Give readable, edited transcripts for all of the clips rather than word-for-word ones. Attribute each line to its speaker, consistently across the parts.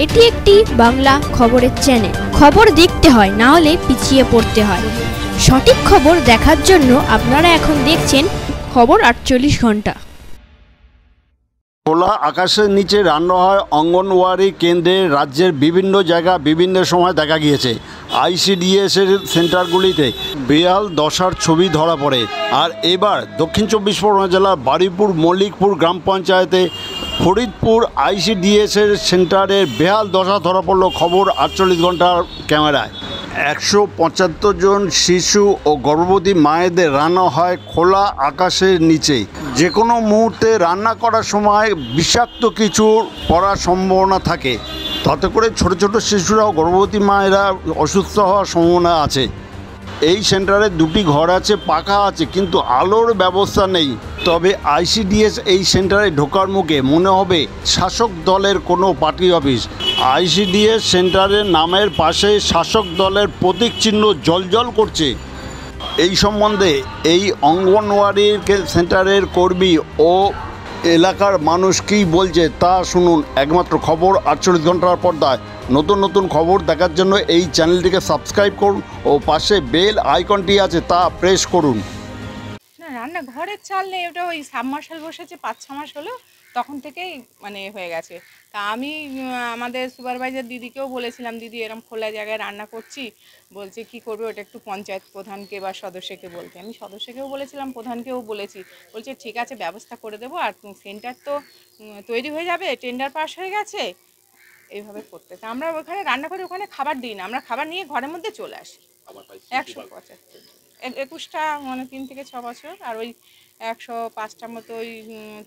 Speaker 1: এটি একটি বাংলা খবরের চ্যানেল। খবর দেখতে হয়, না হলে পিছিয়ে পড়তে হয়। সঠিক খবর দেখার জন্য আপনারা এখন দেখছেন খবর 48 ঘন্টা।
Speaker 2: খোলা আকাশের নিচে রান্না হয় অঙ্গনওয়াড়ি কেন্দ্রে। রাজ্যের বিভিন্ন জায়গা বিভিন্ন সময় দেখা গিয়েছে আইসিডিএসের সেন্টারগুলিতে বেহাল দশার ছবি ধরা পড়ে। আর এবার দক্ষিণ 24 পরগনা জেলার বারুইপুর মল্লিকপুর গ্রাম পঞ্চায়েতে ফরিদপুর আইসিডিএসের সেন্টারের বেহাল দশা ধরা পড়ল খবর 48 ঘন্টার ক্যামেরায়। 175 জন শিশু ও গর্ভবতী মায়েদের রান্না হয় খোলা আকাশের নিচে। যে কোনো মুহূর্তে রান্না করার সময় বিষাক্ত কিছু পড়ার সম্ভাবনা থাকে, তাতে করে ছোট ছোট শিশুরা ও গর্ভবতী মায়েরা অসুস্থ হওয়ার সম্ভাবনা আছে। এই সেন্টারে দুটি ঘর আছে, পাখা আছে, কিন্তু আলোর ব্যবস্থা নেই। তবে আইসিডিএস এই সেন্টারে ঢোকার মুখে মনে হবে শাসক দলের কোনো পার্টি অফিস। আইসিডিএস সেন্টারের নামের পাশে শাসক দলের প্রতীক চিহ্ন জ্বলজ্বল করছে। এই সম্বন্ধে এই অঙ্গনওয়াড়ির সেন্টারের কর্মী ও এলাকার মানুষ কী বলছে তা শুনুন একমাত্র খবর 48 ঘন্টার পর্দায়। নতুন নতুন খবর দেখার জন্য এই চ্যানেলটিকে সাবস্ক্রাইব করুন ও পাশে বেল আইকনটি আছে তা প্রেস করুন।
Speaker 3: না, রান্না ঘরের চাল নেই, ওটা ওই সাবমার্শাল বসেছে 5-6 মাস হলো, তখন থেকেই মানে হয়ে গেছে। তা আমি আমাদের সুপারভাইজার দিদিকেও বলেছিলাম, দিদি এরকম খোলা জায়গায় রান্না করছি, বলছে কি করবে ওটা একটু পঞ্চায়েত প্রধানকে বা সদস্যকে বলতে। আমি সদস্যকেও বলেছিলাম, প্রধানকেও বলেছি, বলছে ঠিক আছে ব্যবস্থা করে দেবো। আর সেন্টার তো তৈরি হয়ে যাবে, টেন্ডার পাস হয়ে গেছে, এইভাবে করতে। তা আমরা ওখানে রান্না করে ওখানে খাবার দিই না, আমরা খাবার নিয়ে ঘরের মধ্যে চলে আসি। 175 21টা মানে 3 থেকে 6 বছর, আর ওই 105টার মতো ওই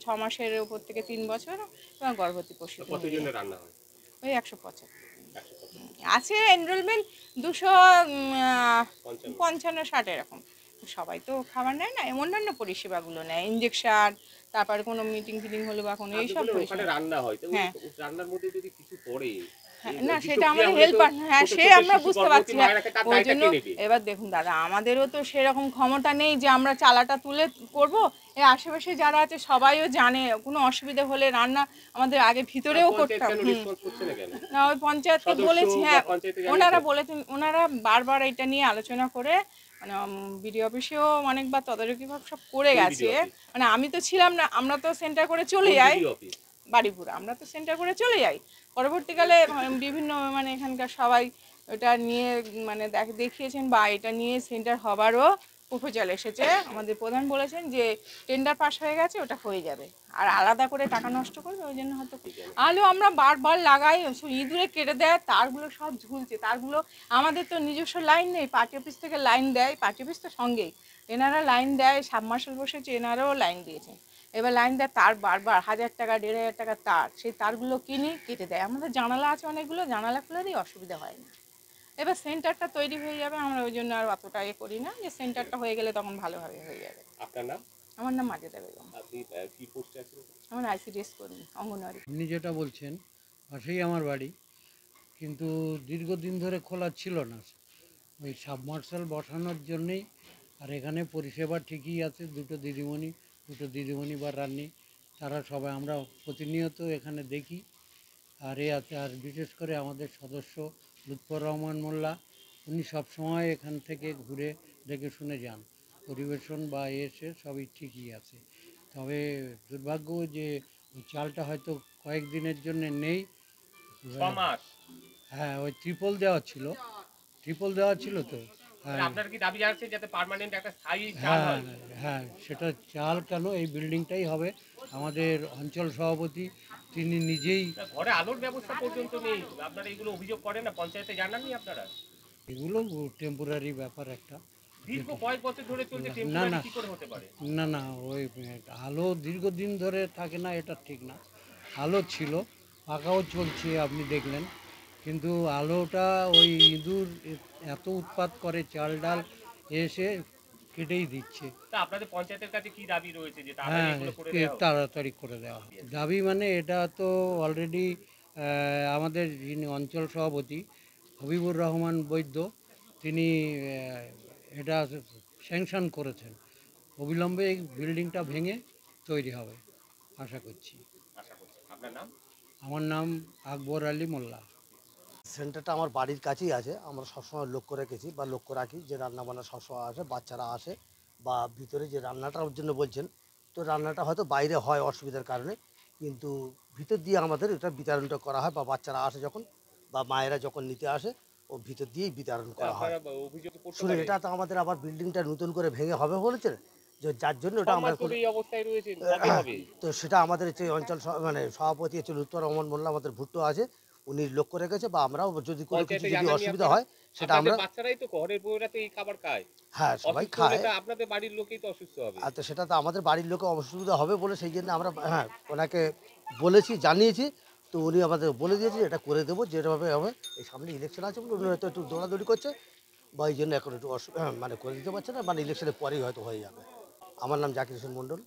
Speaker 3: 6 মাসের উপর থেকে 3 বছর এবং গর্ভবতী পশু।
Speaker 4: কতজনের রান্না হয়?
Speaker 3: ওই 175 আছে। এনরোলমেন্ট 255-60 এরকম। সবাই তো খাবার নেয় না, অন্যান্য পরিষেবাগুলো নেয়, ইঞ্জেকশন, তারপরে কোনো মিটিং ফিটিং হলো বা কোনো এইসব
Speaker 4: ওখানে রান্না হয়।
Speaker 3: হ্যাঁ,
Speaker 4: রান্নার মধ্যে যদি কিছু পড়ে
Speaker 3: না সেটা আমাদের হেল্পার, হ্যাঁ সে আমরা বুঝতে পারছি। ওই জন্য এবার দেখুন দাদা, আমাদেরও তো সেরকম ক্ষমতা নেই যে আমরা চালাটা তুলে করব। এই আশেপাশে যারা আছে সবাইও জানে, কোনো অসুবিধা হলে রান্না আমাদের আগে ভিতরেও করতাম। না ওই পঞ্চায়েতকে বলেছি, হ্যাঁ ওনারা বলেছেন, ওনারা বারবার এটা নিয়ে আলোচনা করে মানে বিডিও অফিসেও অনেকবার তদারকি সব করে গেছে। মানে আমি তো ছিলাম না, আমরা তো সেন্টার করে চলে যাই বাড়িপুর, আমরা তো সেন্টার করে চলে যাই। পরবর্তীকালে বিভিন্ন মানে এখানকার সবাই এটা নিয়ে মানে দেখিয়েছেন বা এটা নিয়ে সেন্টার হবারও প্রপোজাল এসেছে। আমাদের প্রধান বলেছেন যে টেন্ডার পাস হয়ে গেছে, ওটা হয়ে যাবে, আর আলাদা করে টাকা নষ্ট করবে ওই জন্য হয়তো। আলো আমরা বারবার লাগাই, ইঁদুরে কেটে দেয়, তারগুলো সব ঝুলছে। তারগুলো আমাদের তো নিজস্ব লাইন নেই, পার্টি অফিস থেকে লাইন দেয়, পার্টি অফিস তো সঙ্গেই, এনারা লাইন দেয়, সাবমার্শাল বসেছে, এনারাও লাইন দিয়েছে। এবার লাইন দেয়, তার বারবার 1000 টাকা 1500 টাকা তার, সেই তারগুলো কিনে কেটে দেয়। আমাদের জানালা আছে অনেকগুলো, জানালা খুলে দিই, অসুবিধা হয় না। এবার সেন্টারটা তৈরি হয়ে যাবে, আমরা ওই জন্য আর অতটা করি না, যে সেন্টারটা হয়ে গেলে তখন ভালোভাবে হয়ে যাবে।
Speaker 4: আপনার নাম?
Speaker 3: আমার নাম মাজেদা বেগম।
Speaker 4: আপনি কি পোস্টে আছেন?
Speaker 3: আমার আইসিডিএস কর্মী, অঙ্গনওয়াড়ি।
Speaker 5: আপনি যেটা বলছেন পাশেই আমার বাড়ি, কিন্তু দীর্ঘদিন ধরে খোলা ছিল না, ওই সাবমার্শাল বসানোর জন্যেই। আর এখানে পরিষেবা ঠিকই আছে, দুটো দিদিমণি বা রান্নি, তারা সবাই আমরা প্রতিনিয়ত এখানে দেখি। আর আছে, আর বিশেষ করে আমাদের সদস্য লুৎফর রহমান মোল্লা, উনি সবসময় এখান থেকে ঘুরে দেখে শুনে যান, পরিবেশন বা এসে সবই ঠিকই আছে। তবে দুর্ভাগ্য যে চালটা হয়তো কয়েকদিনের জন্য নেই। হ্যাঁ, ওই ট্রিপল দেওয়া ছিল তো।
Speaker 4: আপনার কি দাবি আছে যাতে পার্মানেন্ট একটা স্থায়ী চাল
Speaker 5: হ্যাঁ
Speaker 4: হয়?
Speaker 5: হ্যাঁ, সেটা চাল কেন, এই বিল্ডিংটাই হবে। আমাদের অঞ্চল সভাপতি তিনি নিজেই,
Speaker 4: ঘরে আলোর ব্যবস্থা পর্যন্ত নেই, আপনারা এগুলো অভিযোগ করেন না, পঞ্চায়েতে জানাননি আপনারা?
Speaker 5: এগুলো টেম্পোরারি ব্যাপার একটা।
Speaker 4: দীর্ঘ কয়েক বছর ধরে চলছে,
Speaker 5: না
Speaker 4: টেম্পোরারি
Speaker 5: না
Speaker 4: কি করে হতে পারে?
Speaker 5: না, ওই আলো দীর্ঘদিন ধরে থাকে না, এটা ঠিক না। আলো ছিল, পাখাও চলছে, আপনি দেখলেন, কিন্তু আলোটা ওই ইঁদুর এত উৎপাত করে, চাল ডাল এসে কেটেই দিচ্ছে।
Speaker 4: তা আপনাদের পঞ্চায়েতের কাছে কি দাবি রয়েছে যে
Speaker 5: হ্যাঁ,
Speaker 4: তাড়াতাড়ি
Speaker 5: তাড়াতাড়ি করে দেওয়া হবে। দাবি মানে এটা তো অলরেডি আমাদের যিনি অঞ্চল সভাপতি হবিবুর রহমান বৈদ্য, তিনি এটা স্যাংশন করেছেন। অবিলম্বে এই বিল্ডিংটা ভেঙে তৈরি হবে আশা করছি।
Speaker 4: আপনার নাম?
Speaker 5: আমার নাম আকবর আলী মোল্লা।
Speaker 6: সেন্টারটা আমার বাড়ির কাছেই আছে। আমরা সবসময় লক্ষ্য রেখেছি বা লক্ষ্য রাখি যে রান্নাবান্না সবসময় আসে, বাচ্চারা আসে বা ভিতরে যে রান্নাটার জন্য বলছেন, তো রান্নাটা হয়তো বাইরে হয় অসুবিধার কারণে, কিন্তু ভিতর দিয়ে আমাদের এটা বিতরণটা করা হয় বা বাচ্চারা আসে যখন বা মায়েরা যখন নিতে আসে ও ভিতর দিয়েই বিতরণ করা হয়।
Speaker 4: আপনারা অভিযোগ করতে
Speaker 6: শুনে
Speaker 4: পারেন
Speaker 6: এটা তো আমাদের আবার বিল্ডিংটা নতুন করে ভেঙে হবে বলেছে, যে যার জন্য ওটা আমরা
Speaker 4: সম্মানপুর এই অবস্থায় রয়েছে কবে হবে?
Speaker 6: তো সেটা আমাদের যে অঞ্চল মানে সভাপতি হচ্ছে উত্তর রহমান মোল্লা, আমাদের ভুট্টো আছে, উনি লক্ষ্য রেখেছে বা আমরাও যদি কোনো কিছু
Speaker 4: পঞ্চায়েতে
Speaker 6: যদি
Speaker 4: জানাননি
Speaker 6: অসুবিধা
Speaker 4: আপনারা?
Speaker 6: হয় সেটা
Speaker 4: আপনাদের
Speaker 6: আমরা,
Speaker 4: বাচ্চারাই তো ঘরের বউরা তো এই খাবার খায়,
Speaker 6: হ্যাঁ সবাই
Speaker 4: অসুস্থ হলে
Speaker 6: খায়।
Speaker 4: তো আপনাদের বাড়ির লোকেই তো অসুস্থ হবে।
Speaker 6: আর তো সেটা তো আমাদের বাড়ির লোকে অসুবিধা হবে বলে সেই জন্য আমরা হ্যাঁ ওনাকে বলেছি, জানিয়েছি, তো উনি আমাদের বলে দিয়েছে এটা করে দেবো যেভাবে হবে। এই সামনে ইলেকশন আছে বলে উনি হয়তো একটু দৌড়াদৌড়ি করছে বা এই জন্য এখন একটু মানে করে দিতে পারছে না, মানে ইলেকশনের পরেই হয়তো হয়ে যাবে। আমার নাম জাকির হোসেন মণ্ডল।